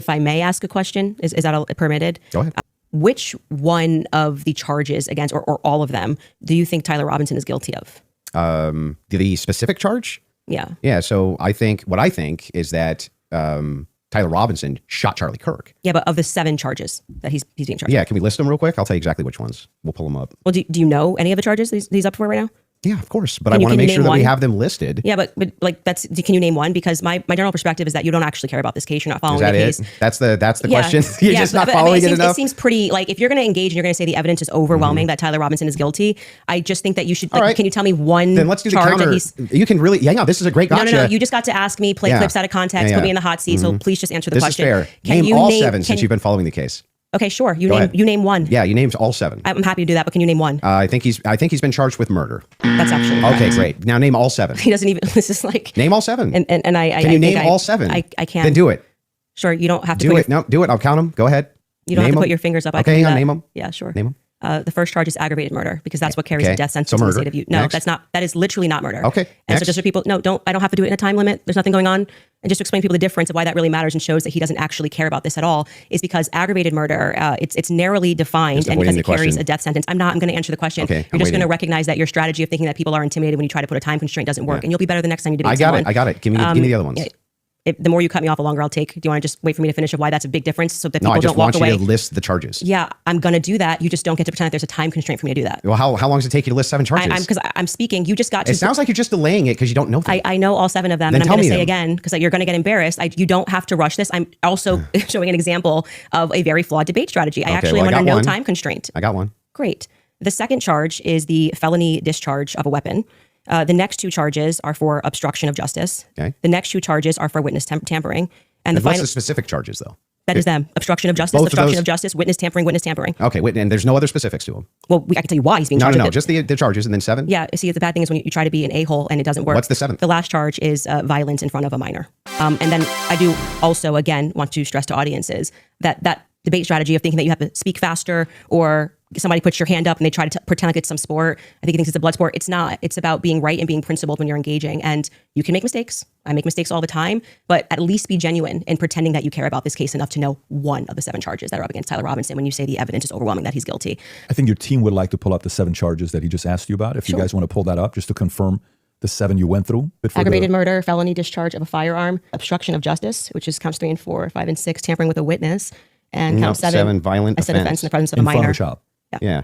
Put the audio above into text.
If I may ask a question, is that permitted? Go ahead. Which one of the charges against, or all of them, do you think Tyler Robinson is guilty of? The specific charge? Yeah. Yeah. So what I think is that Tyler Robinson shot Charlie Kirk. Yeah, but of the 7 charges that he's being charged. Yeah. Can we list them real quick? I'll tell you exactly which ones. We'll pull them up. Well, do you know any of the charges he's up for right now? Yeah, of course. But I want to make sure that we have them listed. Yeah, but like can you name one? Because my general perspective is that you don't actually care about this case. You're not following the case. That's the question. You're just not following it enough. It seems pretty, like, if you're going to engage and you're going to say the evidence is overwhelming that Tyler Robinson is guilty, I just think that you should, like, can you tell me one then let's do the charge counter. You can really, this is a great gotcha. No, you just got to ask me, play clips out of context, put me in the hot seat, so please just answer the question. This is fair. Name all 7 since you've been following the case. Okay, sure. You name one. Yeah, you named all 7. I'm happy to do that, but can you name one? I think he's been charged with murder. That's actually correct. Okay, great. Now name all 7. He doesn't even. This is like name all 7. And I can you name all 7? I can't. Then do it. Sure. You don't have to do it. No, do it. I'll count them. Go ahead. You don't have to put your fingers up. Okay, hang on. Name them. Yeah, sure. Name them. The first charge is aggravated murder because that's what carries a death sentence in the state of Utah. No, that's not. That is literally not murder. Okay. And so just for people, I don't have to do it in a time limit. There's nothing going on. And just to explain to people the difference of why that really matters and shows that he doesn't actually care about this at all is because aggravated murder, it's narrowly defined and because it carries a death sentence. I'm going to answer the question. Okay, You're just going to recognize that your strategy of thinking that people are intimidated when you try to put a time constraint doesn't work, and you'll be better the next time you debate someone. I got it. Give me the other ones. The more you cut me off, the longer I'll take. Do you want to just wait for me to finish of why that's a big difference so that people don't walk away? No, I just want you to list the charges. Yeah, I'm going to do that. You just don't get to pretend that there's a time constraint for me to do that. Well, how long does it take you to list 7 charges? Because I'm speaking. You just got to. It sounds like you're just delaying it because you don't know them. I know all 7 of them. Then and I'm going to say them again, because you're going to get embarrassed. You don't have to rush this. I'm also showing an example of a very flawed debate strategy. I actually am under no time constraint. I got one. Great. The second charge is the felony discharge of a weapon. The next 2 charges are for obstruction of justice. Okay. The next 2 charges are for witness tampering. And what's the specific charges, though? That is them. Obstruction of justice, witness tampering. Okay, and there's no other specifics to them? Well, I can tell you why he's being charged. No, just the charges and then 7? Yeah, see, the bad thing is when you try to be an a-hole and it doesn't work. What's the 7th? The last charge is violence in front of a minor. And then I do also, again, want to stress to audiences that debate strategy of thinking that you have to speak faster or somebody puts your hand up and they try to pretend like it's some sport. I think he thinks it's a blood sport. It's not. It's about being right and being principled when you're engaging. And you can make mistakes. I make mistakes all the time, but at least be genuine in pretending that you care about this case enough to know one of the 7 charges that are up against Tyler Robinson when you say the evidence is overwhelming that he's guilty. I think your team would like to pull up the 7 charges that he just asked you about. If you guys want to pull that up just to confirm the 7 you went through. Aggravated murder, felony discharge of a firearm, obstruction of justice, which is counts 3 and 4, 5 and 6, tampering with a witness, and count 7 violent offense in the presence of a minor. In front of a shop. Yeah.